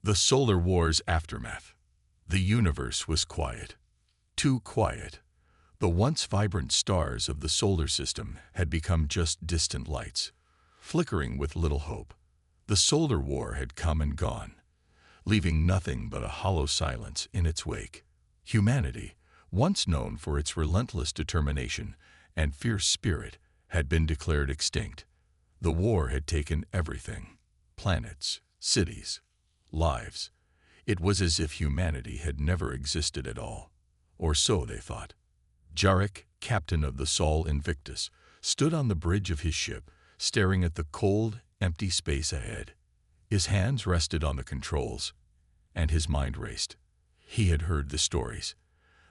The Solar War's aftermath. The universe was quiet. Too quiet. The once vibrant stars of the solar system had become just distant lights, flickering with little hope. The Solar War had come and gone, leaving nothing but a hollow silence in its wake. Humanity, once known for its relentless determination and fierce spirit, had been declared extinct. The war had taken everything: planets, cities, lives. It was as if humanity had never existed at all. Or so they thought. Jarek, captain of the Invictus, stood on the bridge of his ship, staring at the cold, empty space ahead. His hands rested on the controls, and his mind raced. He had heard the stories,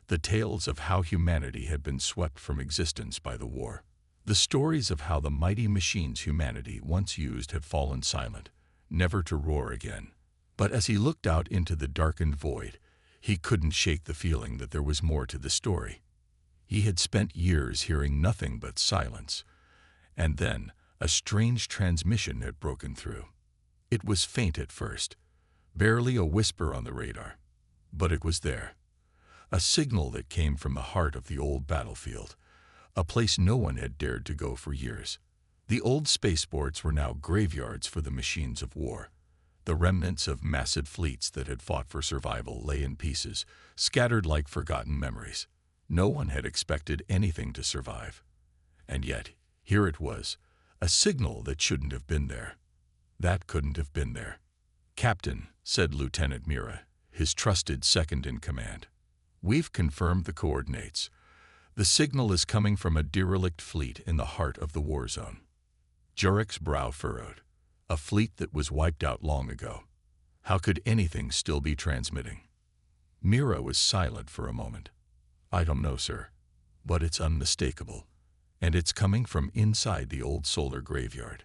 the tales of how humanity had been swept from existence by the war. The stories of how the mighty machines humanity once used had fallen silent, never to roar again. But as he looked out into the darkened void, he couldn't shake the feeling that there was more to the story. He had spent years hearing nothing but silence, and then a strange transmission had broken through. It was faint at first, barely a whisper on the radar, but it was there. A signal that came from the heart of the old battlefield, a place no one had dared to go for years. The old spaceports were now graveyards for the machines of war. The remnants of massive fleets that had fought for survival lay in pieces, scattered like forgotten memories. No one had expected anything to survive. And yet, here it was, a signal that shouldn't have been there. That couldn't have been there. "Captain," said Lieutenant Mira, his trusted second-in-command, "we've confirmed the coordinates. The signal is coming from a derelict fleet in the heart of the war zone." Jarek's brow furrowed. A fleet that was wiped out long ago. How could anything still be transmitting? Mira was silent for a moment. "I don't know, sir, but it's unmistakable, and it's coming from inside the old solar graveyard."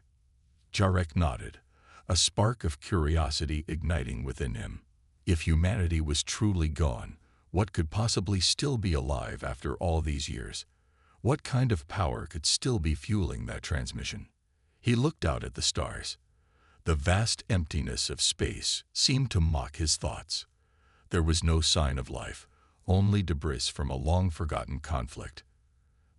Jarek nodded, a spark of curiosity igniting within him. If humanity was truly gone, what could possibly still be alive after all these years? What kind of power could still be fueling that transmission? He looked out at the stars. The vast emptiness of space seemed to mock his thoughts. There was no sign of life, only debris from a long-forgotten conflict.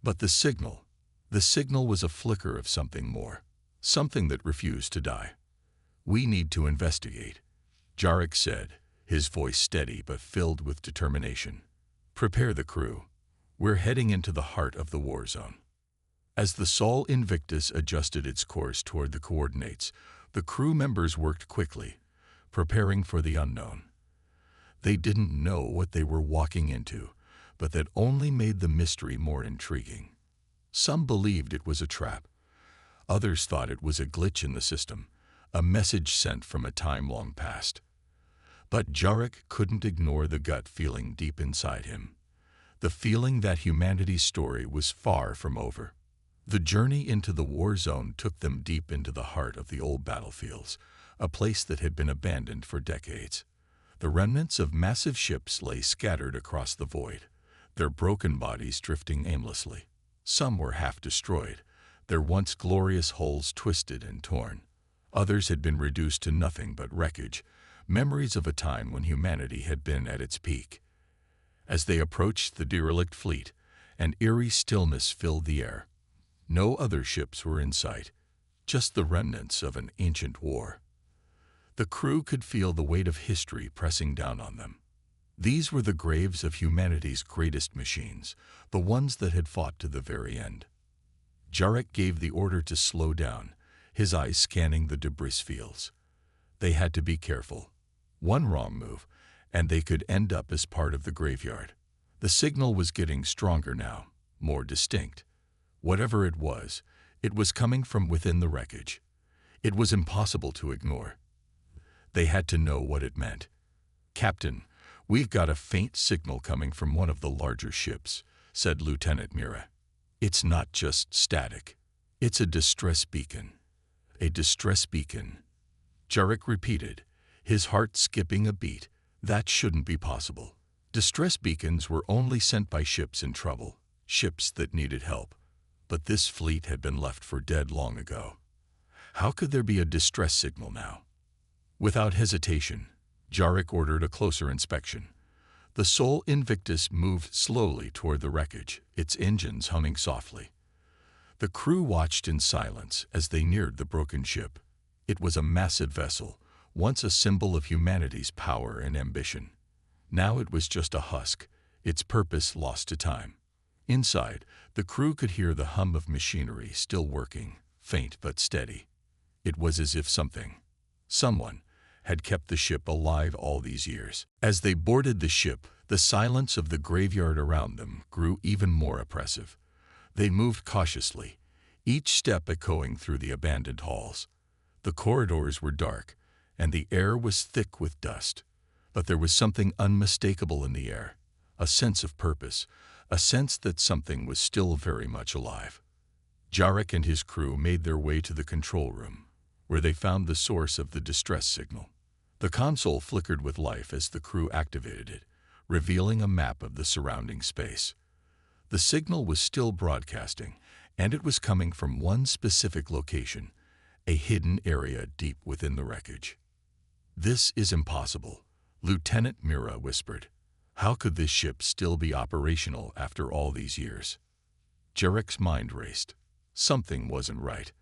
But the signal was a flicker of something more, something that refused to die. "We need to investigate," Jarek said, his voice steady but filled with determination. "Prepare the crew. We're heading into the heart of the war zone." As the Invictus adjusted its course toward the coordinates, the crew members worked quickly, preparing for the unknown. They didn't know what they were walking into, but that only made the mystery more intriguing. Some believed it was a trap. Others thought it was a glitch in the system, a message sent from a time long past. But Jarek couldn't ignore the gut feeling deep inside him, the feeling that humanity's story was far from over. The journey into the war zone took them deep into the heart of the old battlefields, a place that had been abandoned for decades. The remnants of massive ships lay scattered across the void, their broken bodies drifting aimlessly. Some were half destroyed, their once glorious hulls twisted and torn. Others had been reduced to nothing but wreckage, memories of a time when humanity had been at its peak. As they approached the derelict fleet, an eerie stillness filled the air. No other ships were in sight, just the remnants of an ancient war. The crew could feel the weight of history pressing down on them. These were the graves of humanity's greatest machines, the ones that had fought to the very end. Jarek gave the order to slow down, his eyes scanning the debris fields. They had to be careful. One wrong move, and they could end up as part of the graveyard. The signal was getting stronger now, more distinct. Whatever it was coming from within the wreckage. It was impossible to ignore. They had to know what it meant. "Captain, we've got a faint signal coming from one of the larger ships," said Lieutenant Mira. "It's not just static. It's a distress beacon." "A distress beacon," Jarek repeated, his heart skipping a beat. That shouldn't be possible. Distress beacons were only sent by ships in trouble, ships that needed help. But this fleet had been left for dead long ago. How could there be a distress signal now? Without hesitation, Jarek ordered a closer inspection. The sole Invictus moved slowly toward the wreckage, its engines humming softly. The crew watched in silence as they neared the broken ship. It was a massive vessel, once a symbol of humanity's power and ambition. Now it was just a husk, its purpose lost to time. Inside, the crew could hear the hum of machinery still working, faint but steady. It was as if someone, had kept the ship alive all these years. As they boarded the ship, the silence of the graveyard around them grew even more oppressive. They moved cautiously, each step echoing through the abandoned halls. The corridors were dark, and the air was thick with dust. But there was something unmistakable in the air, a sense of purpose, a sense that something was still very much alive. Jarek and his crew made their way to the control room, where they found the source of the distress signal. The console flickered with life as the crew activated it, revealing a map of the surrounding space. The signal was still broadcasting, and it was coming from one specific location, a hidden area deep within the wreckage. "This is impossible," Lieutenant Mira whispered. "How could this ship still be operational after all these years?" Jarek's mind raced. Something wasn't right.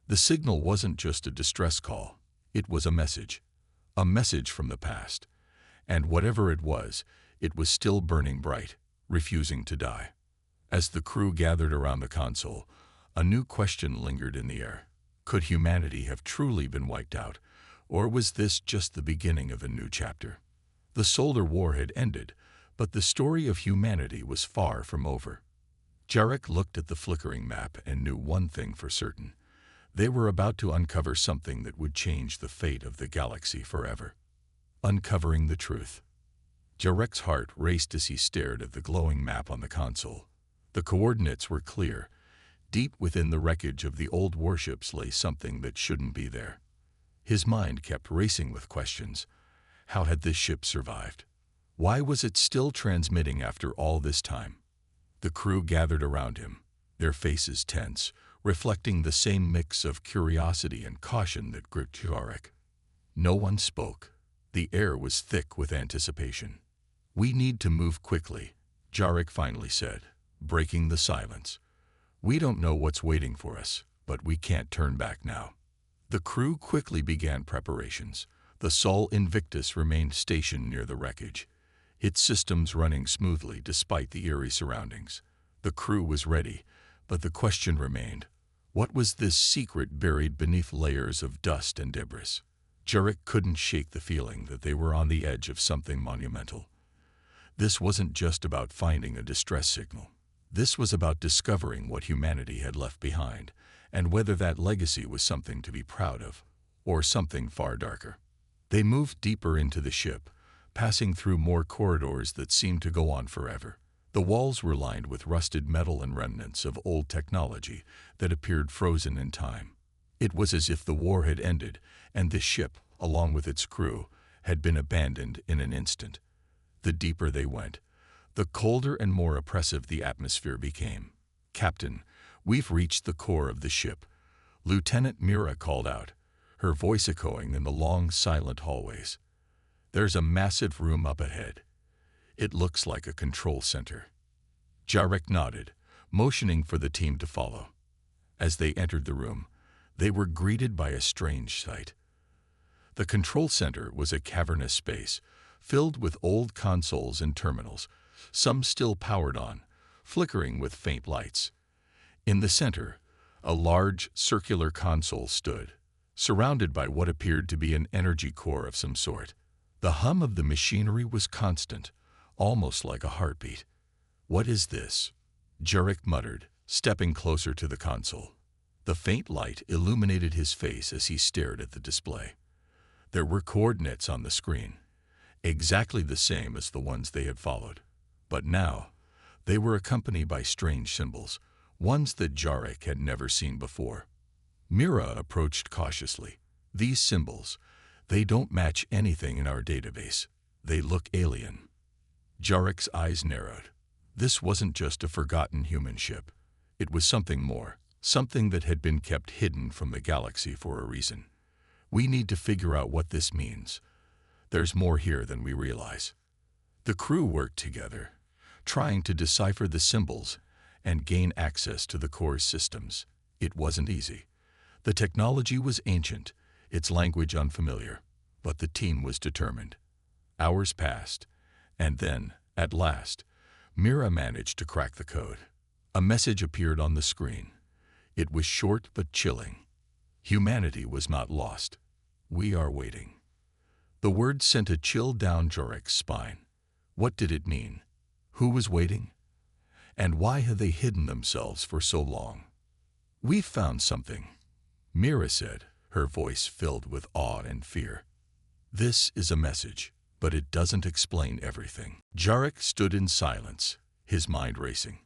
The signal wasn't just a distress call. It was a message from the past. And whatever it was still burning bright, refusing to die. As the crew gathered around the console, a new question lingered in the air. Could humanity have truly been wiped out, or was this just the beginning of a new chapter? The Solar War had ended, but the story of humanity was far from over. Jarek looked at the flickering map and knew one thing for certain. They were about to uncover something that would change the fate of the galaxy forever. Uncovering the truth. Jarek's heart raced as he stared at the glowing map on the console. The coordinates were clear. Deep within the wreckage of the old warships lay something that shouldn't be there. His mind kept racing with questions. How had this ship survived? Why was it still transmitting after all this time? The crew gathered around him, their faces tense, reflecting the same mix of curiosity and caution that gripped Jarek. No one spoke. The air was thick with anticipation. "We need to move quickly," Jarek finally said, breaking the silence. "We don't know what's waiting for us, but we can't turn back now." The crew quickly began preparations. The Sol Invictus remained stationed near the wreckage, its systems running smoothly despite the eerie surroundings. The crew was ready, but the question remained. What was this secret buried beneath layers of dust and debris? Jarek couldn't shake the feeling that they were on the edge of something monumental. This wasn't just about finding a distress signal. This was about discovering what humanity had left behind, and whether that legacy was something to be proud of, or something far darker. They moved deeper into the ship, passing through more corridors that seemed to go on forever. The walls were lined with rusted metal and remnants of old technology that appeared frozen in time. It was as if the war had ended, and the ship, along with its crew, had been abandoned in an instant. The deeper they went, the colder and more oppressive the atmosphere became. "Captain, we've reached the core of the ship," Lieutenant Mira called out, her voice echoing in the long, silent hallways. "There's a massive room up ahead. It looks like a control center." Jarek nodded, motioning for the team to follow. As they entered the room, they were greeted by a strange sight. The control center was a cavernous space, filled with old consoles and terminals, some still powered on, flickering with faint lights. In the center, a large, circular console stood, surrounded by what appeared to be an energy core of some sort. The hum of the machinery was constant, almost like a heartbeat. "What is this?" Jarek muttered, stepping closer to the console. The faint light illuminated his face as he stared at the display. There were coordinates on the screen, exactly the same as the ones they had followed. But now, they were accompanied by strange symbols, ones that Jarek had never seen before. Mira approached cautiously. "These symbols, they don't match anything in our database. They look alien." Jarek's eyes narrowed. This wasn't just a forgotten human ship. It was something more, something that had been kept hidden from the galaxy for a reason. "We need to figure out what this means." There's more here than we realize. The crew worked together, trying to decipher the symbols and gain access to the core's systems. It wasn't easy. The technology was ancient, its language unfamiliar, but the team was determined. Hours passed, and then, at last, Mira managed to crack the code. A message appeared on the screen. It was short but chilling. Humanity was not lost. We are waiting. The word sent a chill down Jarek's spine. What did it mean? Who was waiting? And why had they hidden themselves for so long? "We've found something," Mira said, her voice filled with awe and fear. "This is a message, but it doesn't explain everything." Jarek stood in silence, his mind racing.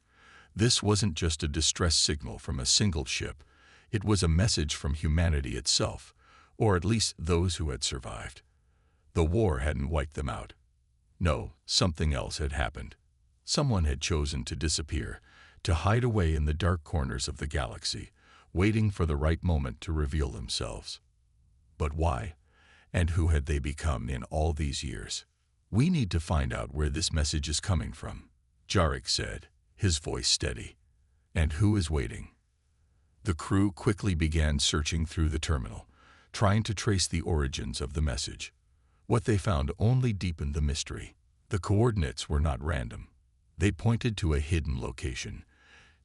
This wasn't just a distress signal from a single ship. It was a message from humanity itself, or at least those who had survived. The war hadn't wiped them out. No, something else had happened. Someone had chosen to disappear, to hide away in the dark corners of the galaxy, waiting for the right moment to reveal themselves. But why? And who had they become in all these years? "We need to find out where this message is coming from," Jarek said, his voice steady. "And who is waiting?" The crew quickly began searching through the terminal, trying to trace the origins of the message. What they found only deepened the mystery. The coordinates were not random. They pointed to a hidden location,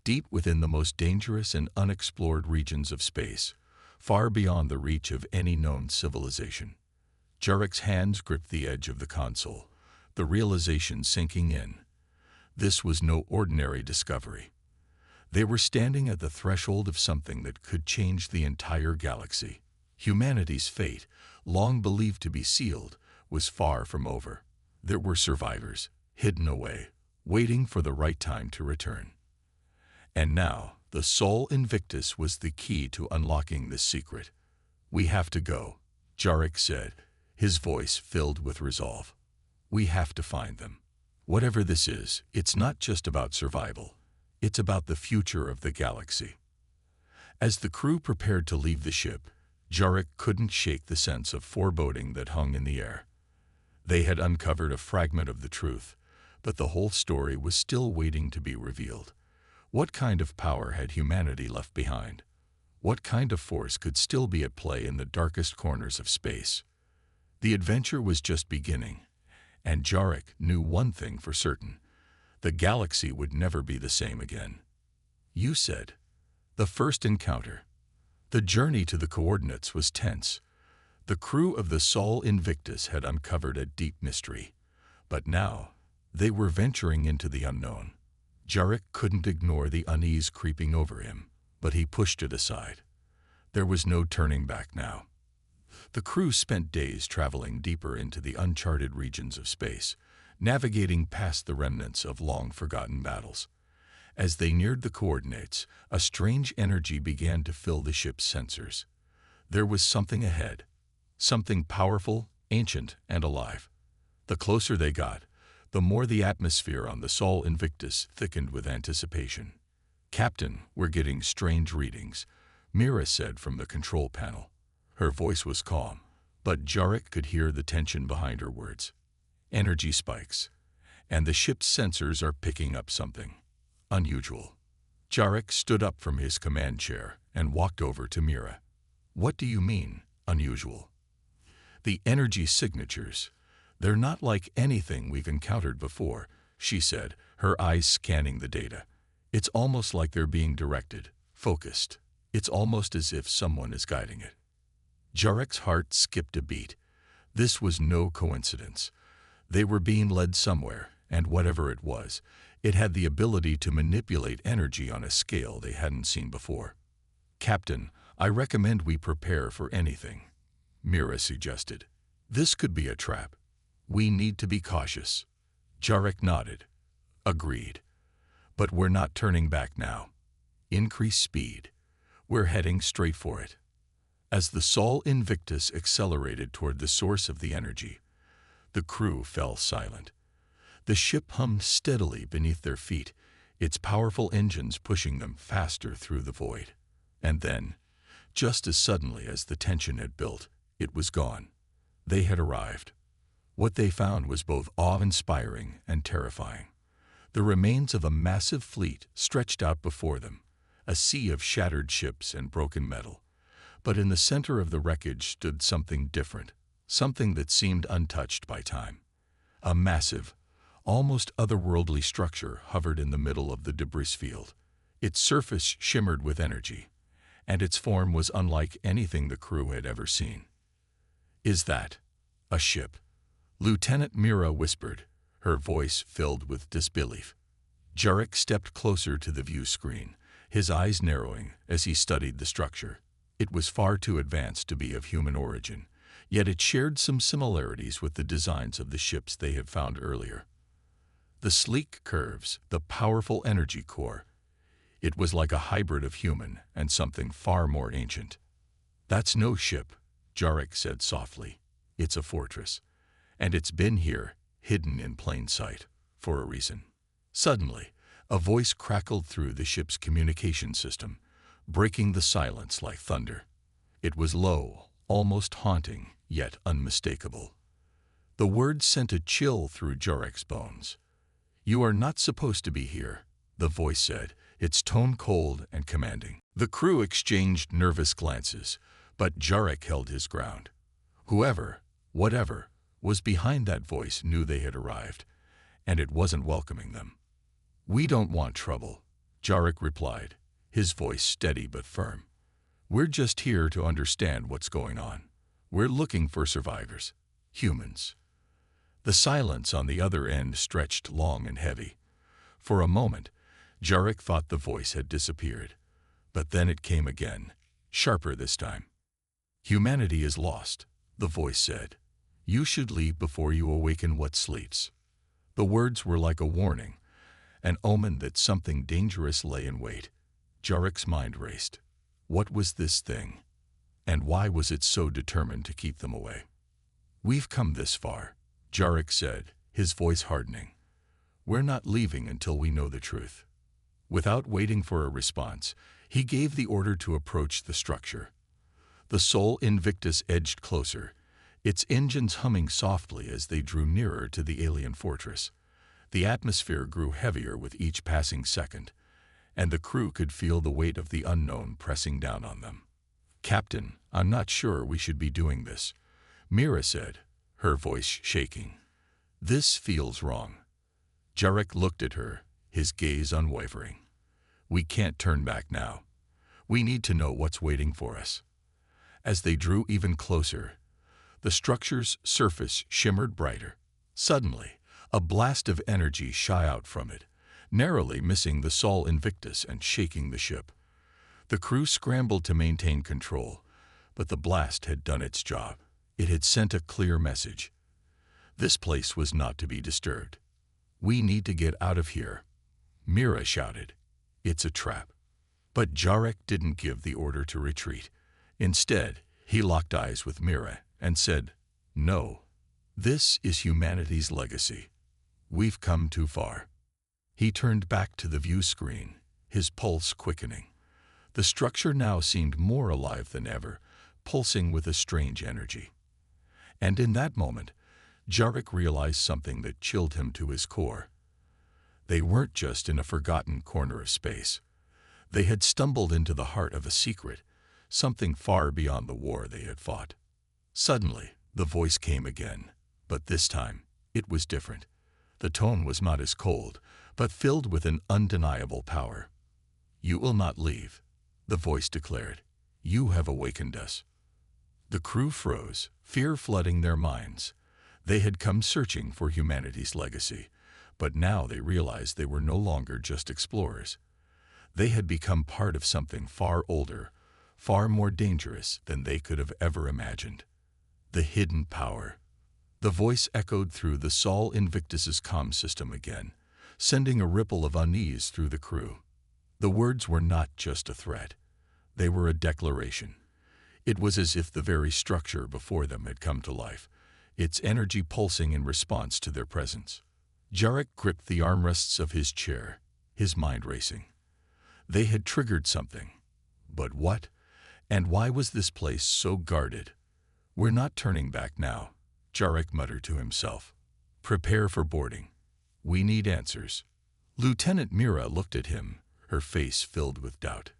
deep within the most dangerous and unexplored regions of space, far beyond the reach of any known civilization. Jarek's hands gripped the edge of the console, the realization sinking in. This was no ordinary discovery. They were standing at the threshold of something that could change the entire galaxy. Humanity's fate, long believed to be sealed, was far from over. There were survivors, hidden away, waiting for the right time to return. And now, the soul Invictus was the key to unlocking this secret. "We have to go," Jarek said, his voice filled with resolve. "We have to find them. Whatever this is, it's not just about survival. It's about the future of the galaxy." As the crew prepared to leave the ship, Jarek couldn't shake the sense of foreboding that hung in the air. They had uncovered a fragment of the truth, but the whole story was still waiting to be revealed. What kind of power had humanity left behind? What kind of force could still be at play in the darkest corners of space? The adventure was just beginning, and Jarek knew one thing for certain. The galaxy would never be the same again. "You said." The first encounter. The journey to the coordinates was tense. The crew of the Sol Invictus had uncovered a deep mystery. But now, they were venturing into the unknown. Jarek couldn't ignore the unease creeping over him, but he pushed it aside. There was no turning back now. The crew spent days traveling deeper into the uncharted regions of space, navigating past the remnants of long-forgotten battles. As they neared the coordinates, a strange energy began to fill the ship's sensors. There was something ahead, something powerful, ancient, and alive. The closer they got, the more the atmosphere on the Sol Invictus thickened with anticipation. "Captain, we're getting strange readings," Mira said from the control panel. Her voice was calm, but Jarek could hear the tension behind her words. "Energy spikes, and the ship's sensors are picking up something unusual." Jarek stood up from his command chair and walked over to Mira. "What do you mean, unusual?" "The energy signatures. They're not like anything we've encountered before," she said, her eyes scanning the data. "It's almost like they're being directed, focused. It's almost as if someone is guiding it." Jarek's heart skipped a beat. This was no coincidence. They were being led somewhere, and whatever it was, it had the ability to manipulate energy on a scale they hadn't seen before. "Captain, I recommend we prepare for anything," Mira suggested. "This could be a trap. We need to be cautious." Jarek nodded. "Agreed. But we're not turning back now. Increase speed. We're heading straight for it." As the Sol Invictus accelerated toward the source of the energy, the crew fell silent. The ship hummed steadily beneath their feet, its powerful engines pushing them faster through the void. And then, just as suddenly as the tension had built, it was gone. They had arrived. What they found was both awe-inspiring and terrifying. The remains of a massive fleet stretched out before them, a sea of shattered ships and broken metal. But in the center of the wreckage stood something different, something that seemed untouched by time. A massive, almost otherworldly structure hovered in the middle of the debris field. Its surface shimmered with energy, and its form was unlike anything the crew had ever seen. "Is that a ship?" Lieutenant Mira whispered, her voice filled with disbelief. Jarek stepped closer to the view screen, his eyes narrowing as he studied the structure. It was far too advanced to be of human origin, yet it shared some similarities with the designs of the ships they had found earlier. The sleek curves, the powerful energy core. It was like a hybrid of human and something far more ancient. "That's no ship," Jarek said softly. "It's a fortress. And it's been here, hidden in plain sight, for a reason." Suddenly, a voice crackled through the ship's communication system, breaking the silence like thunder. It was low, almost haunting, yet unmistakable. The words sent a chill through Jarek's bones. "You are not supposed to be here," the voice said, its tone cold and commanding. The crew exchanged nervous glances, but Jarek held his ground. Whoever, whatever, was behind that voice knew they had arrived, and it wasn't welcoming them. "We don't want trouble," Jarek replied, his voice steady but firm. "We're just here to understand what's going on. We're looking for survivors, humans." The silence on the other end stretched long and heavy. For a moment, Jarek thought the voice had disappeared, but then it came again, sharper this time. "Humanity is lost," the voice said. "You should leave before you awaken what sleeps." The words were like a warning, an omen that something dangerous lay in wait. Jarek's mind raced. What was this thing? And why was it so determined to keep them away? "We've come this far," Jarek said, his voice hardening. "We're not leaving until we know the truth." Without waiting for a response, he gave the order to approach the structure. The Sol Invictus edged closer, its engines humming softly as they drew nearer to the alien fortress. The atmosphere grew heavier with each passing second, and the crew could feel the weight of the unknown pressing down on them. "Captain, I'm not sure we should be doing this," Mira said, her voice shaking. "This feels wrong." Jarek looked at her, his gaze unwavering. "We can't turn back now. We need to know what's waiting for us." As they drew even closer, the structure's surface shimmered brighter. Suddenly, a blast of energy shot out from it, narrowly missing the Sol Invictus and shaking the ship. The crew scrambled to maintain control, but the blast had done its job. It had sent a clear message. This place was not to be disturbed. "We need to get out of here," Mira shouted. "It's a trap." But Jarek didn't give the order to retreat. Instead, he locked eyes with Mira and said, "No. This is humanity's legacy. We've come too far." He turned back to the view screen, his pulse quickening. The structure now seemed more alive than ever, pulsing with a strange energy. And in that moment, Jarek realized something that chilled him to his core. They weren't just in a forgotten corner of space. They had stumbled into the heart of a secret, something far beyond the war they had fought. Suddenly, the voice came again, but this time, it was different. The tone was not as cold, but filled with an undeniable power. "You will not leave," the voice declared. "You have awakened us." The crew froze, fear flooding their minds. They had come searching for humanity's legacy, but now they realized they were no longer just explorers. They had become part of something far older, far more dangerous than they could have ever imagined. The hidden power. The voice echoed through the Sol Invictus's comm system again, sending a ripple of unease through the crew. The words were not just a threat. They were a declaration. It was as if the very structure before them had come to life, its energy pulsing in response to their presence. Jarek gripped the armrests of his chair, his mind racing. They had triggered something. But what? And why was this place so guarded? "We're not turning back now," Jarek muttered to himself. Prepare for boarding. We need answers. Lieutenant Mira looked at him, her face filled with doubt.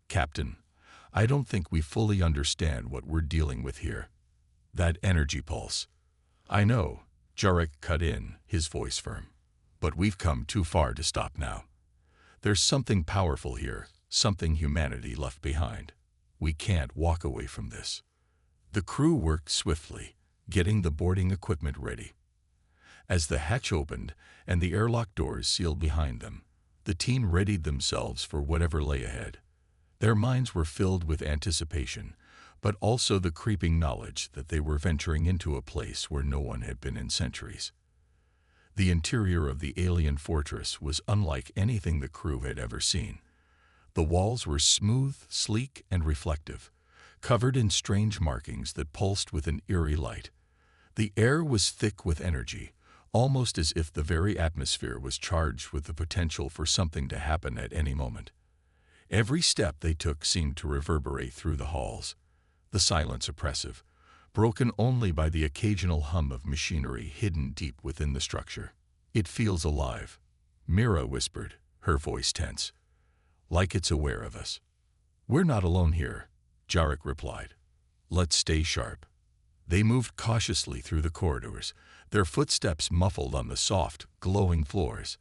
Captain, I don't think we fully understand what we're dealing with here. That energy pulse. I know, Jarek cut in, his voice firm. But we've come too far to stop now. There's something powerful here, something humanity left behind. We can't walk away from this. The crew worked swiftly, getting the boarding equipment ready. As the hatch opened and the airlock doors sealed behind them, the team readied themselves for whatever lay ahead. Their minds were filled with anticipation, but also the creeping knowledge that they were venturing into a place where no one had been in centuries. The interior of the alien fortress was unlike anything the crew had ever seen. The walls were smooth, sleek, and reflective, covered in strange markings that pulsed with an eerie light. The air was thick with energy, almost as if the very atmosphere was charged with the potential for something to happen at any moment. Every step they took seemed to reverberate through the halls, the silence oppressive, broken only by the occasional hum of machinery hidden deep within the structure. It feels alive, Mira whispered, her voice tense. Like it's aware of us. We're not alone here, Jarek replied. Let's stay sharp. They moved cautiously through the corridors, their footsteps muffled on the soft, glowing floors.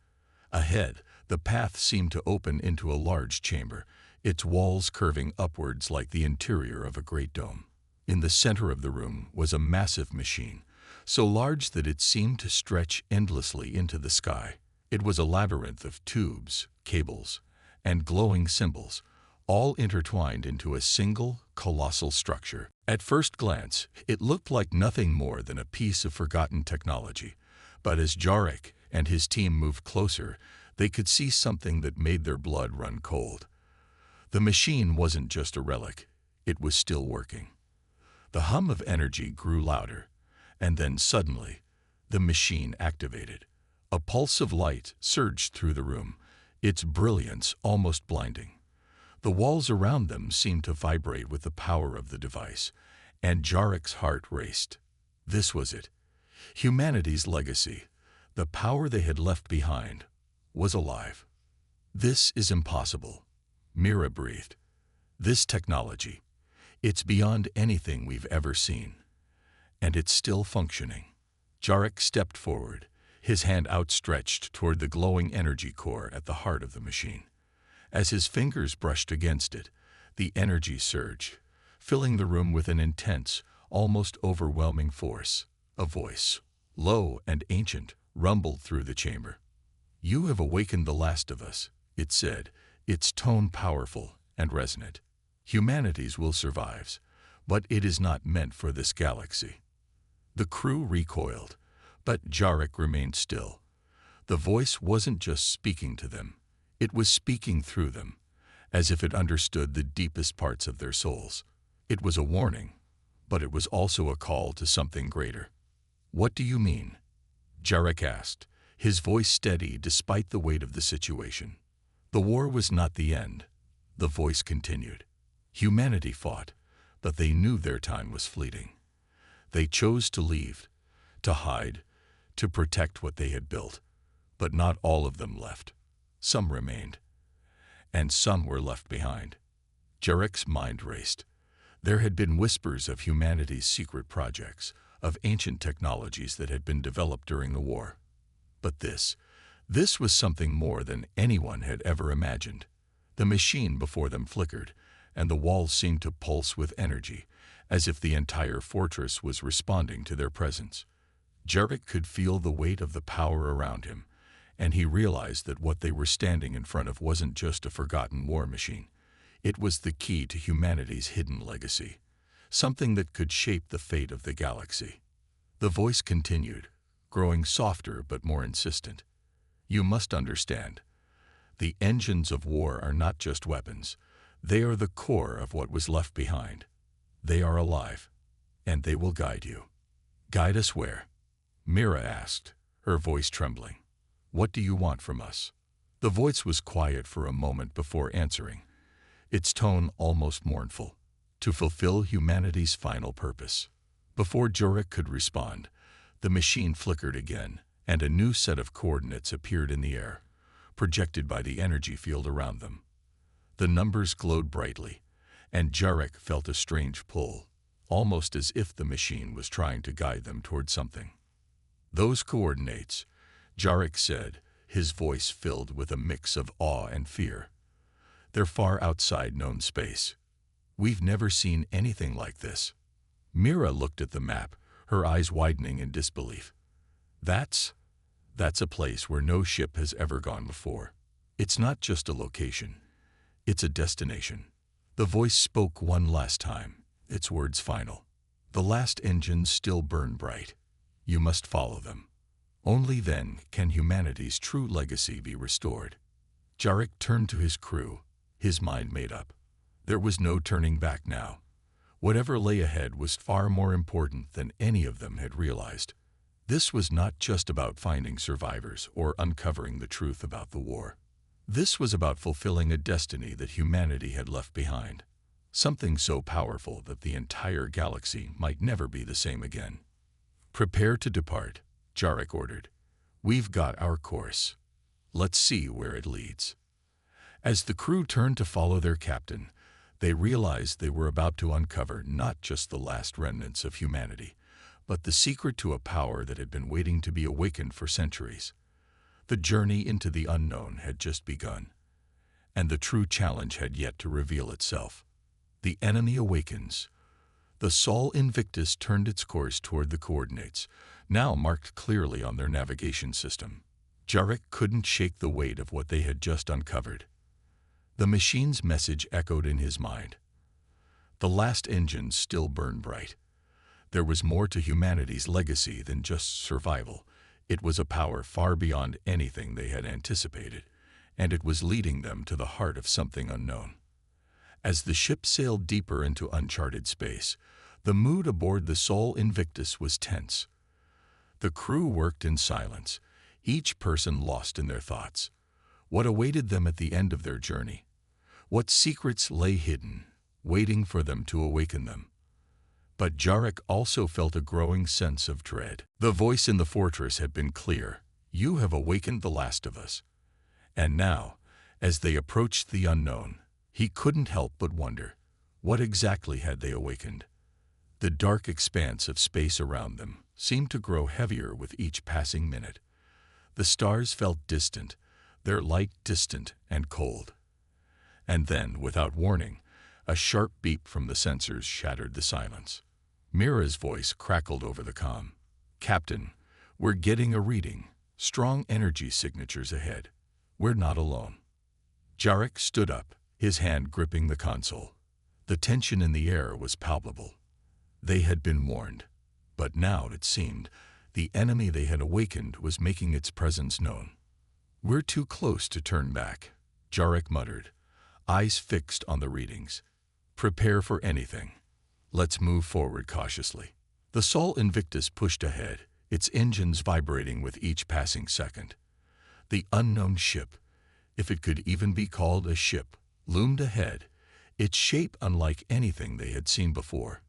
Ahead, the path seemed to open into a large chamber, its walls curving upwards like the interior of a great dome. In the center of the room was a massive machine, so large that it seemed to stretch endlessly into the sky. It was a labyrinth of tubes, cables, and glowing symbols, all intertwined into a single, colossal structure. At first glance, it looked like nothing more than a piece of forgotten technology, but as Jarek and his team moved closer, they could see something that made their blood run cold. The machine wasn't just a relic, it was still working. The hum of energy grew louder, and then suddenly, the machine activated. A pulse of light surged through the room, its brilliance almost blinding. The walls around them seemed to vibrate with the power of the device, and Jarek's heart raced. This was it. Humanity's legacy, the power they had left behind, was alive. This is impossible, Mira breathed. This technology, it's beyond anything we've ever seen. And it's still functioning. Jarek stepped forward, his hand outstretched toward the glowing energy core at the heart of the machine. As his fingers brushed against it, the energy surged, filling the room with an intense, almost overwhelming force. A voice, low and ancient, rumbled through the chamber. You have awakened the last of us, it said, its tone powerful and resonant. Humanity's will survives, but it is not meant for this galaxy. The crew recoiled, but Jarek remained still. The voice wasn't just speaking to them, it was speaking through them, as if it understood the deepest parts of their souls. It was a warning, but it was also a call to something greater. What do you mean? Jarek asked, his voice steady despite the weight of the situation. The war was not the end, the voice continued. Humanity fought, but they knew their time was fleeting. They chose to leave, to hide, to protect what they had built, but not all of them left. Some remained, and some were left behind. Jarek's mind raced. There had been whispers of humanity's secret projects, of ancient technologies that had been developed during the war. But this was something more than anyone had ever imagined. The machine before them flickered, and the walls seemed to pulse with energy, as if the entire fortress was responding to their presence. Jarek could feel the weight of the power around him, and he realized that what they were standing in front of wasn't just a forgotten war machine. It was the key to humanity's hidden legacy, something that could shape the fate of the galaxy. The voice continued, growing softer but more insistent. You must understand. The engines of war are not just weapons. They are the core of what was left behind. They are alive, and they will guide you. Guide us where? Mira asked, her voice trembling. What do you want from us? The voice was quiet for a moment before answering, its tone almost mournful. To fulfill humanity's final purpose. Before Jarek could respond, the machine flickered again, and a new set of coordinates appeared in the air, projected by the energy field around them. The numbers glowed brightly, and Jarek felt a strange pull, almost as if the machine was trying to guide them toward something. "Those coordinates," Jarek said, his voice filled with a mix of awe and fear. "They're far outside known space. We've never seen anything like this." Mira looked at the map, her eyes widening in disbelief. That's a place where no ship has ever gone before. It's not just a location. It's a destination." The voice spoke one last time, its words final. "The last engines still burn bright. You must follow them. Only then can humanity's true legacy be restored." Jarek turned to his crew, his mind made up. There was no turning back now. Whatever lay ahead was far more important than any of them had realized. This was not just about finding survivors or uncovering the truth about the war. This was about fulfilling a destiny that humanity had left behind, something so powerful that the entire galaxy might never be the same again. "Prepare to depart," Jarek ordered. "We've got our course. Let's see where it leads." As the crew turned to follow their captain, they realized they were about to uncover not just the last remnants of humanity, but the secret to a power that had been waiting to be awakened for centuries. The journey into the unknown had just begun, and the true challenge had yet to reveal itself. The enemy awakens. The Sol Invictus turned its course toward the coordinates, now marked clearly on their navigation system. Jarek couldn't shake the weight of what they had just uncovered. The machine's message echoed in his mind. The last engines still burn bright. There was more to humanity's legacy than just survival. It was a power far beyond anything they had anticipated, and it was leading them to the heart of something unknown. As the ship sailed deeper into uncharted space, the mood aboard the Sol Invictus was tense. The crew worked in silence, each person lost in their thoughts. What awaited them at the end of their journey? What secrets lay hidden, waiting for them to awaken them? But Jarek also felt a growing sense of dread. The voice in the fortress had been clear. "You have awakened the last of us." And now, as they approached the unknown, he couldn't help but wonder, what exactly had they awakened? The dark expanse of space around them seemed to grow heavier with each passing minute. The stars felt distant, their light distant and cold. And then, without warning, a sharp beep from the sensors shattered the silence. Mira's voice crackled over the comm. "Captain, we're getting a reading. Strong energy signatures ahead. We're not alone." Jarek stood up, his hand gripping the console. The tension in the air was palpable. They had been warned, but now, it seemed, the enemy they had awakened was making its presence known. "We're too close to turn back," Jarek muttered, eyes fixed on the readings. "Prepare for anything. Let's move forward cautiously." The Sol Invictus pushed ahead, its engines vibrating with each passing second. The unknown ship, if it could even be called a ship, loomed ahead, its shape unlike anything they had seen before.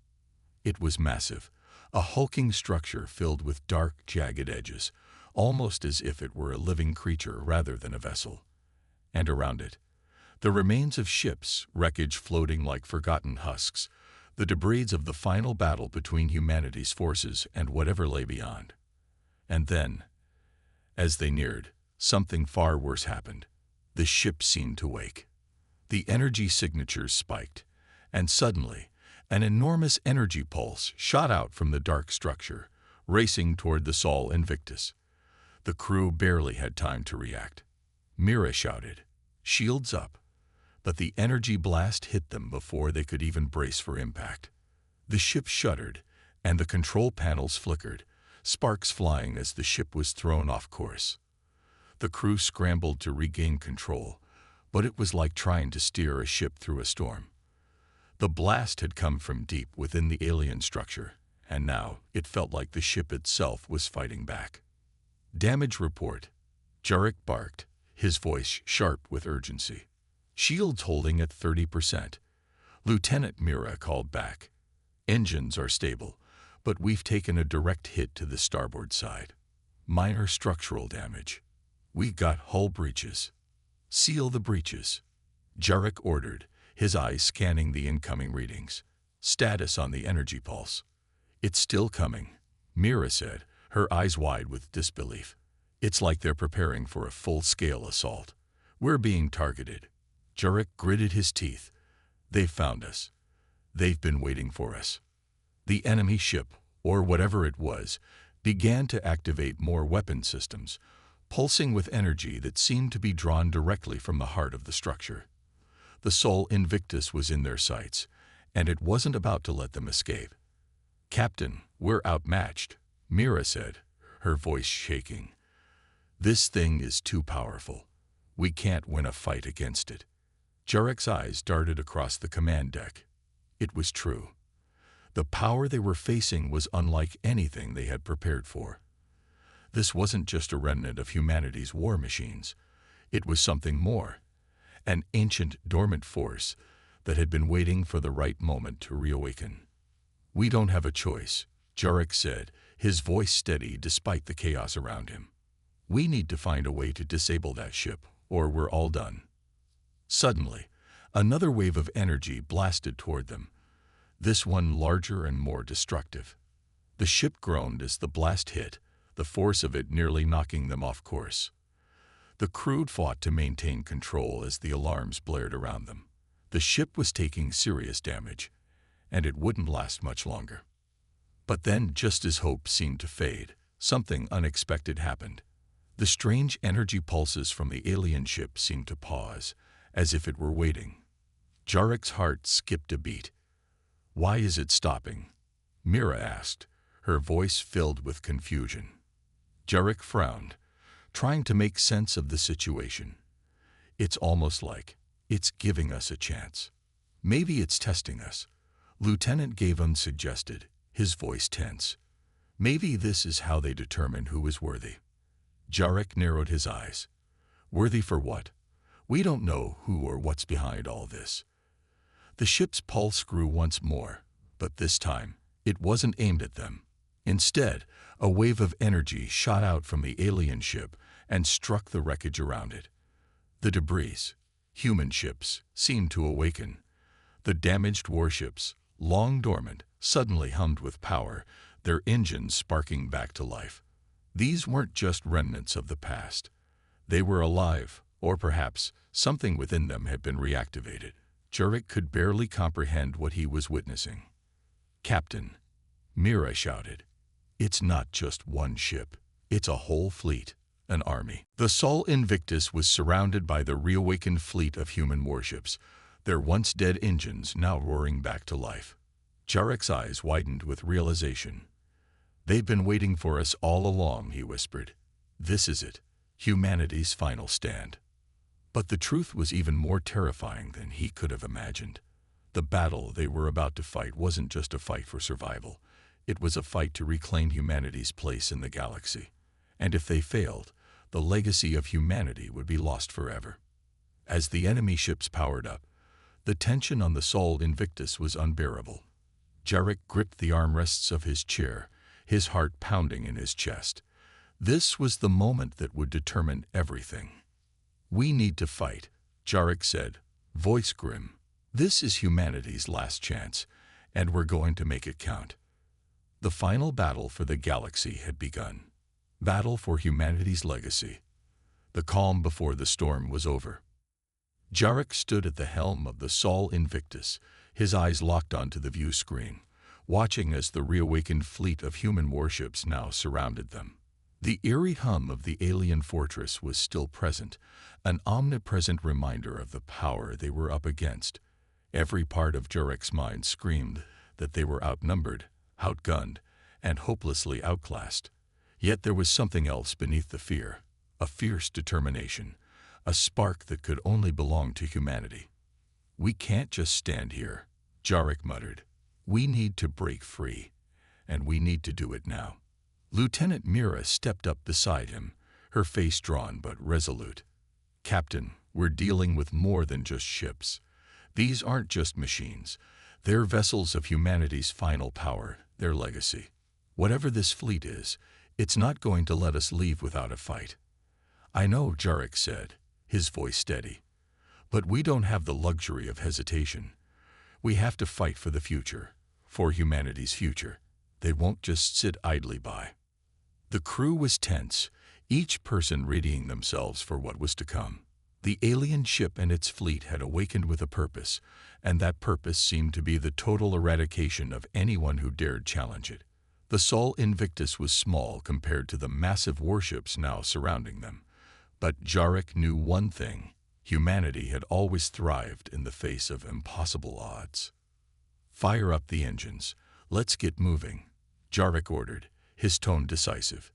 It was massive, a hulking structure filled with dark, jagged edges, almost as if it were a living creature rather than a vessel. And around it, the remains of ships, wreckage floating like forgotten husks, the debris of the final battle between humanity's forces and whatever lay beyond. And then, as they neared, something far worse happened. The ship seemed to wake. The energy signatures spiked, and suddenly, an enormous energy pulse shot out from the dark structure, racing toward the Sol Invictus. The crew barely had time to react. Mira shouted, "Shields up!" But the energy blast hit them before they could even brace for impact. The ship shuddered, and the control panels flickered, sparks flying as the ship was thrown off course. The crew scrambled to regain control, but it was like trying to steer a ship through a storm. The blast had come from deep within the alien structure, and now it felt like the ship itself was fighting back. "Damage report," Jarek barked, his voice sharp with urgency. "Shields holding at 30%. Lieutenant Mira called back. "Engines are stable, but we've taken a direct hit to the starboard side. Minor structural damage. We got hull breaches. Seal the breaches. Jarek ordered, his eyes scanning the incoming readings. Status on the energy pulse. It's still coming, Mira said, her eyes wide with disbelief. It's like they're preparing for a full-scale assault. We're being targeted. Jarek gritted his teeth. They've found us. They've been waiting for us. The enemy ship, or whatever it was, began to activate more weapon systems, pulsing with energy that seemed to be drawn directly from the heart of the structure. The Sol Invictus was in their sights, and it wasn't about to let them escape. "Captain, we're outmatched," Mira said, her voice shaking. "This thing is too powerful. We can't win a fight against it." Jarek's eyes darted across the command deck. It was true. The power they were facing was unlike anything they had prepared for. This wasn't just a remnant of humanity's war machines. It was something more, an ancient, dormant force that had been waiting for the right moment to reawaken. "We don't have a choice," Jarek said, his voice steady despite the chaos around him. "We need to find a way to disable that ship, or we're all done." Suddenly, another wave of energy blasted toward them, this one larger and more destructive. The ship groaned as the blast hit, the force of it nearly knocking them off course. The crew fought to maintain control as the alarms blared around them. The ship was taking serious damage, and it wouldn't last much longer. But then, just as hope seemed to fade, something unexpected happened. The strange energy pulses from the alien ship seemed to pause, as if it were waiting. Jarek's heart skipped a beat. "Why is it stopping?" Mira asked, her voice filled with confusion. Jarek frowned, trying to make sense of the situation. "It's almost like it's giving us a chance. Maybe it's testing us," Lieutenant Gavin suggested, his voice tense. "Maybe this is how they determine who is worthy." Jarek narrowed his eyes. "Worthy for what? We don't know who or what's behind all this." The ship's pulse grew once more, but this time it wasn't aimed at them. Instead, a wave of energy shot out from the alien ship and struck the wreckage around it. The debris, human ships, seemed to awaken. The damaged warships, long dormant, suddenly hummed with power, their engines sparking back to life. These weren't just remnants of the past. They were alive, or perhaps something within them had been reactivated. Jarek could barely comprehend what he was witnessing. "Captain," Mira shouted, "it's not just one ship. It's a whole fleet, an army." The Sol Invictus was surrounded by the reawakened fleet of human warships, their once dead engines now roaring back to life. Jarek's eyes widened with realization. "They've been waiting for us all along," he whispered. "This is it, humanity's final stand." But the truth was even more terrifying than he could have imagined. The battle they were about to fight wasn't just a fight for survival. It was a fight to reclaim humanity's place in the galaxy. And if they failed, the legacy of humanity would be lost forever. As the enemy ships powered up, the tension on the Sol Invictus was unbearable. Jarek gripped the armrests of his chair, his heart pounding in his chest. This was the moment that would determine everything. "We need to fight," Jarek said, voice grim. "This is humanity's last chance, and we're going to make it count." The final battle for the galaxy had begun. Battle for humanity's legacy. The calm before the storm was over. Jarek stood at the helm of the Sol Invictus, his eyes locked onto the view screen, watching as the reawakened fleet of human warships now surrounded them. The eerie hum of the alien fortress was still present, an omnipresent reminder of the power they were up against. Every part of Jarek's mind screamed that they were outnumbered, outgunned, and hopelessly outclassed. Yet there was something else beneath the fear, a fierce determination, a spark that could only belong to humanity. "We can't just stand here," Jarek muttered. "We need to break free, and we need to do it now." Lieutenant Mira stepped up beside him, her face drawn but resolute. "Captain, we're dealing with more than just ships. These aren't just machines. They're vessels of humanity's final power, their legacy. Whatever this fleet is, it's not going to let us leave without a fight. I know, Jarek said, his voice steady. But we don't have the luxury of hesitation. We have to fight for the future, for humanity's future. They won't just sit idly by. The crew was tense, each person readying themselves for what was to come. The alien ship and its fleet had awakened with a purpose, and that purpose seemed to be the total eradication of anyone who dared challenge it. The Sol Invictus was small compared to the massive warships now surrounding them. But Jarek knew one thing: humanity had always thrived in the face of impossible odds. "Fire up the engines. Let's get moving," Jarek ordered, his tone decisive.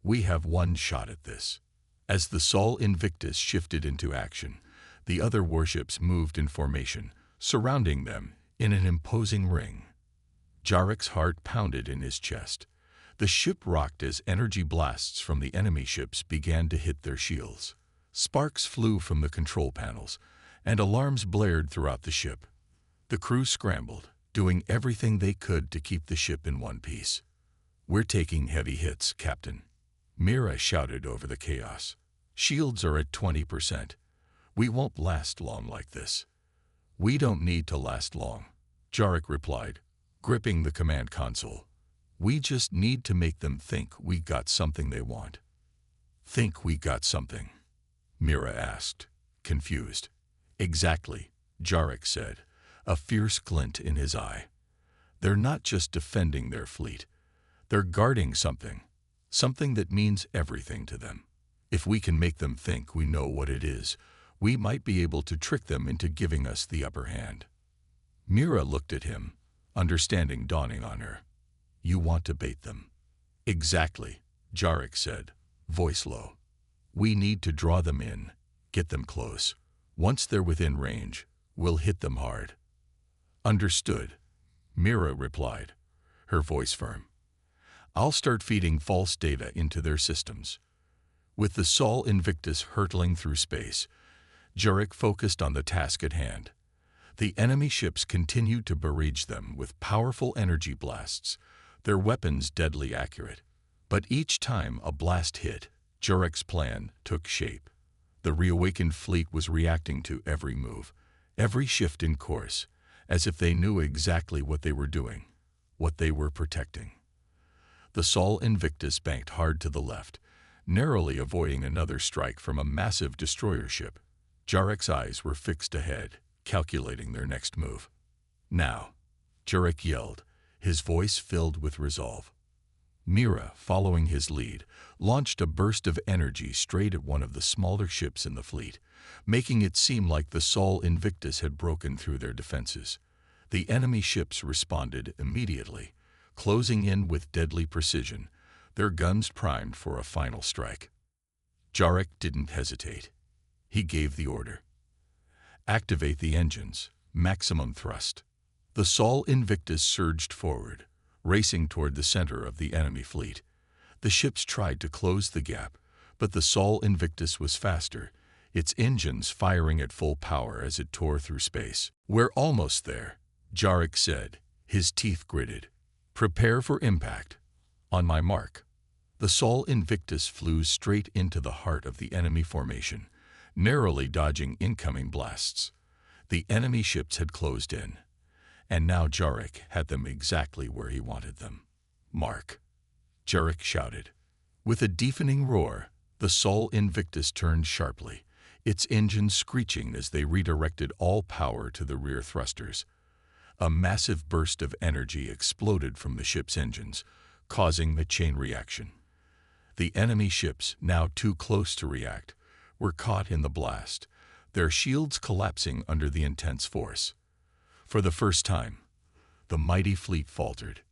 "We have one shot at this." As the Sol Invictus shifted into action, the other warships moved in formation, surrounding them in an imposing ring. Jarek's heart pounded in his chest. The ship rocked as energy blasts from the enemy ships began to hit their shields. Sparks flew from the control panels, and alarms blared throughout the ship. The crew scrambled, doing everything they could to keep the ship in one piece. "We're taking heavy hits, Captain," Mira shouted over the chaos. "Shields are at 20%. We won't last long like this." "We don't need to last long," Jarek replied, gripping the command console. "We just need to make them think we got something they want." "Think we got something?" Mira asked, confused. "Exactly," Jarek said, a fierce glint in his eye. "They're not just defending their fleet. They're guarding something that means everything to them. If we can make them think we know what it is, we might be able to trick them into giving us the upper hand." Mira looked at him, understanding dawning on her. "You want to bait them?" "Exactly," Jarek said, voice low. "We need to draw them in, get them close. Once they're within range, we'll hit them hard." "Understood," Mira replied, her voice firm. "I'll start feeding false data into their systems." With the Sol Invictus hurtling through space, Jarek focused on the task at hand. The enemy ships continued to barrage them with powerful energy blasts, their weapons deadly accurate. But each time a blast hit, Jarek's plan took shape. The reawakened fleet was reacting to every move, every shift in course, as if they knew exactly what they were doing, what they were protecting. The Sol Invictus banked hard to the left, narrowly avoiding another strike from a massive destroyer ship. Jarek's eyes were fixed ahead, calculating their next move. "Now," Jarek yelled, his voice filled with resolve. Mira, following his lead, launched a burst of energy straight at one of the smaller ships in the fleet, making it seem like the Sol Invictus had broken through their defenses. The enemy ships responded immediately, closing in with deadly precision, their guns primed for a final strike. Jarek didn't hesitate. He gave the order. "Activate the engines, maximum thrust." The Sol Invictus surged forward, racing toward the center of the enemy fleet. The ships tried to close the gap, but the Sol Invictus was faster, its engines firing at full power as it tore through space. "We're almost there," Jarek said, his teeth gritted. "Prepare for impact. On my mark." The Sol Invictus flew straight into the heart of the enemy formation, narrowly dodging incoming blasts. The enemy ships had closed in, and now Jarek had them exactly where he wanted them. "Mark," Jarek shouted. With a deafening roar, the Sol Invictus turned sharply, its engines screeching as they redirected all power to the rear thrusters. A massive burst of energy exploded from the ship's engines, causing the chain reaction. The enemy ships, now too close to react, were caught in the blast, their shields collapsing under the intense force. For the first time, the mighty fleet faltered.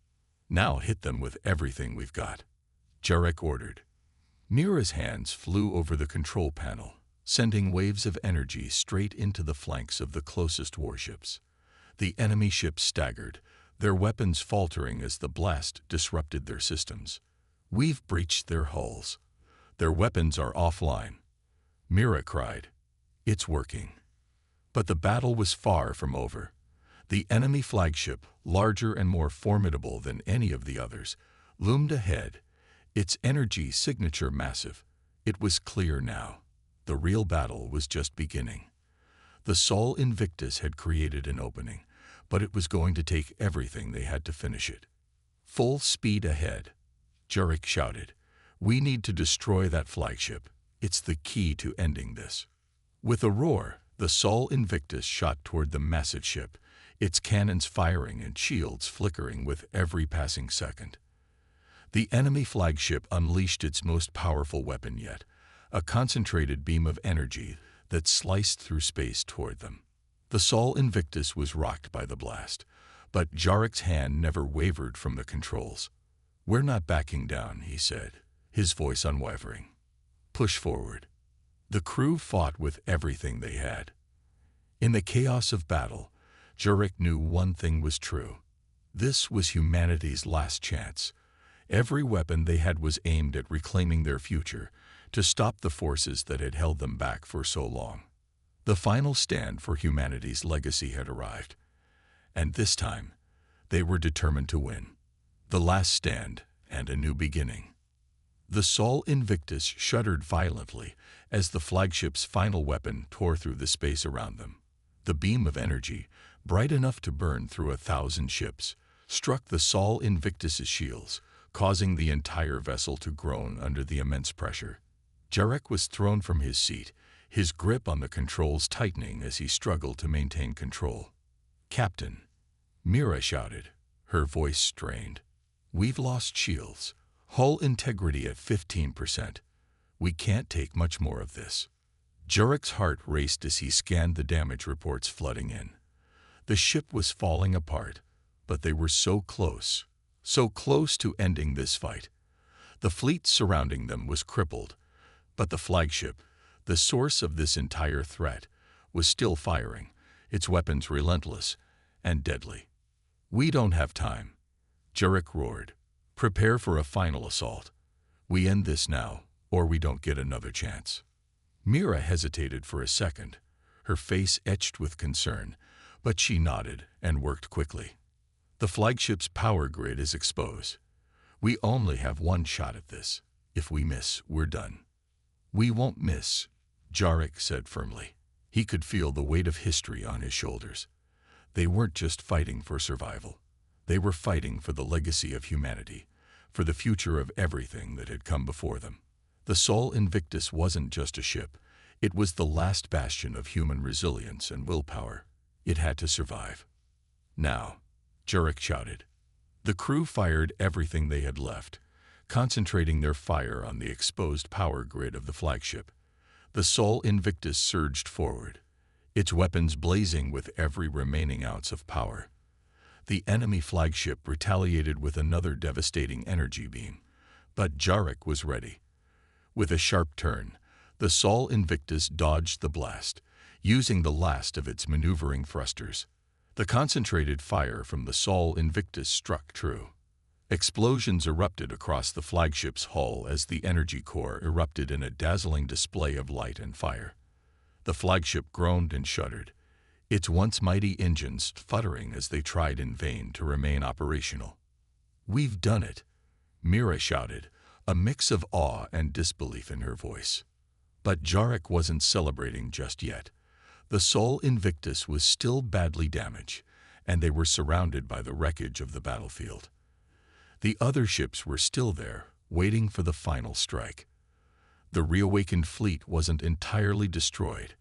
"Now hit them with everything we've got," Jarek ordered. Mira's hands flew over the control panel, sending waves of energy straight into the flanks of the closest warships. The enemy ships staggered, their weapons faltering as the blast disrupted their systems. "We've breached their hulls. Their weapons are offline," Mira cried. "It's working." But the battle was far from over. The enemy flagship, larger and more formidable than any of the others, loomed ahead, its energy signature massive. It was clear now. The real battle was just beginning. The Sol Invictus had created an opening, but it was going to take everything they had to finish it. Full speed ahead, Jurek shouted. We need to destroy that flagship. It's the key to ending this. With a roar, the Sol Invictus shot toward the massive ship, its cannons firing and shields flickering with every passing second. The enemy flagship unleashed its most powerful weapon yet, a concentrated beam of energy that sliced through space toward them. The Sol Invictus was rocked by the blast, but Jarek's hand never wavered from the controls. We're not backing down, he said, his voice unwavering. Push forward. The crew fought with everything they had. In the chaos of battle, Jarek knew one thing was true. This was humanity's last chance. Every weapon they had was aimed at reclaiming their future, to stop the forces that had held them back for so long. The final stand for humanity's legacy had arrived. And this time, they were determined to win. The last stand and a new beginning. The Sol Invictus shuddered violently as the flagship's final weapon tore through the space around them. The beam of energy, bright enough to burn through 1,000 ships, struck the Sol Invictus's shields, causing the entire vessel to groan under the immense pressure. Jarek was thrown from his seat, his grip on the controls tightening as he struggled to maintain control. Captain, Mira shouted, her voice strained. We've lost shields. Hull integrity at 15%. We can't take much more of this. Jarek's heart raced as he scanned the damage reports flooding in. The ship was falling apart, but they were so close to ending this fight. The fleet surrounding them was crippled, but the flagship, the source of this entire threat, was still firing, its weapons relentless and deadly. We don't have time, Jarek roared. Prepare for a final assault. We end this now, or we don't get another chance. Mira hesitated for a second, her face etched with concern, but she nodded and worked quickly. The flagship's power grid is exposed. We only have one shot at this. If we miss, we're done. We won't miss, Jarek said firmly. He could feel the weight of history on his shoulders. They weren't just fighting for survival. They were fighting for the legacy of humanity, for the future of everything that had come before them. The Sol Invictus wasn't just a ship. It was the last bastion of human resilience and willpower. It had to survive. Now, Jarek shouted. The crew fired everything they had left, concentrating their fire on the exposed power grid of the flagship. The Sol Invictus surged forward, its weapons blazing with every remaining ounce of power. The enemy flagship retaliated with another devastating energy beam, but Jarek was ready. With a sharp turn, the Sol Invictus dodged the blast, using the last of its maneuvering thrusters. The concentrated fire from the Sol Invictus struck true. Explosions erupted across the flagship's hull as the energy core erupted in a dazzling display of light and fire. The flagship groaned and shuddered, its once mighty engines sputtering as they tried in vain to remain operational. We've done it, Mira shouted, a mix of awe and disbelief in her voice. But Jarek wasn't celebrating just yet. The Sol Invictus was still badly damaged, and they were surrounded by the wreckage of the battlefield. The other ships were still there, waiting for the final strike. The reawakened fleet wasn't entirely destroyed.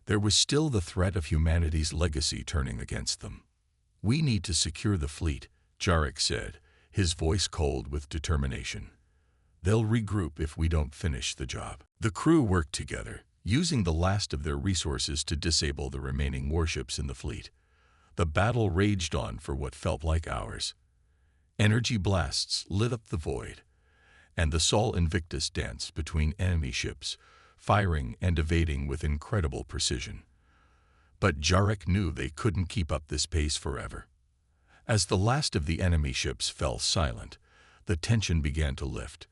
There was still the threat of humanity's legacy turning against them. We need to secure the fleet, Jarek said, his voice cold with determination. They'll regroup if we don't finish the job. The crew worked together, using the last of their resources to disable the remaining warships in the fleet. The battle raged on for what felt like hours. Energy blasts lit up the void, and the Sol Invictus danced between enemy ships, firing and evading with incredible precision. But Jarek knew they couldn't keep up this pace forever. As the last of the enemy ships fell silent, the tension began to lift,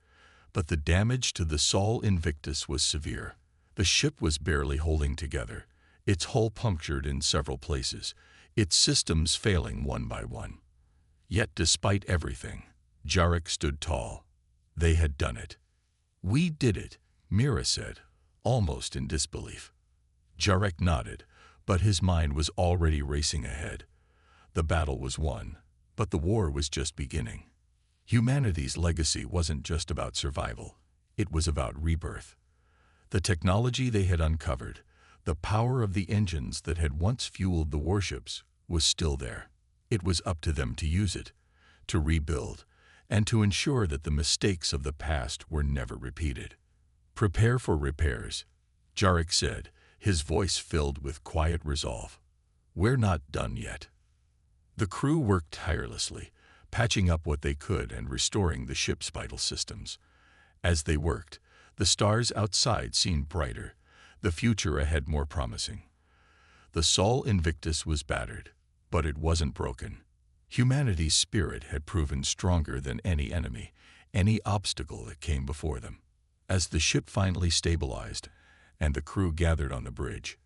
but the damage to the Sol Invictus was severe. The ship was barely holding together, its hull punctured in several places, its systems failing one by one. Yet despite everything, Jarek stood tall. They had done it. "We did it," Mira said, almost in disbelief. Jarek nodded, but his mind was already racing ahead. The battle was won, but the war was just beginning. Humanity's legacy wasn't just about survival. It was about rebirth. The technology they had uncovered, the power of the engines that had once fueled the warships, was still there. It was up to them to use it, to rebuild, and to ensure that the mistakes of the past were never repeated. "Prepare for repairs," Jarek said, his voice filled with quiet resolve. "We're not done yet." The crew worked tirelessly, patching up what they could and restoring the ship's vital systems. As they worked, the stars outside seemed brighter, the future ahead more promising. The Sol Invictus was battered, but it wasn't broken. Humanity's spirit had proven stronger than any enemy, any obstacle that came before them. As the ship finally stabilized and the crew gathered on the bridge,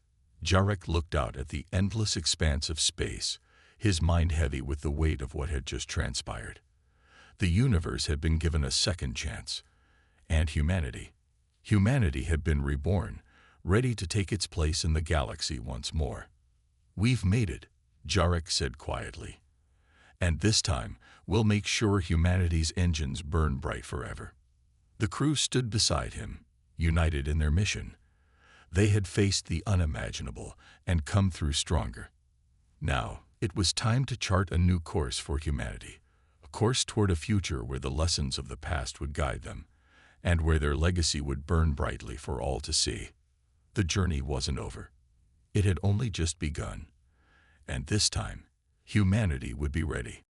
Jarek looked out at the endless expanse of space, his mind heavy with the weight of what had just transpired. The universe had been given a second chance, and humanity had been reborn, ready to take its place in the galaxy once more. "We've made it," Jarek said quietly. "And this time, we'll make sure humanity's engines burn bright forever." The crew stood beside him, united in their mission. They had faced the unimaginable and come through stronger. Now, it was time to chart a new course for humanity, a course toward a future where the lessons of the past would guide them, and where their legacy would burn brightly for all to see. The journey wasn't over. It had only just begun. And this time, humanity would be ready.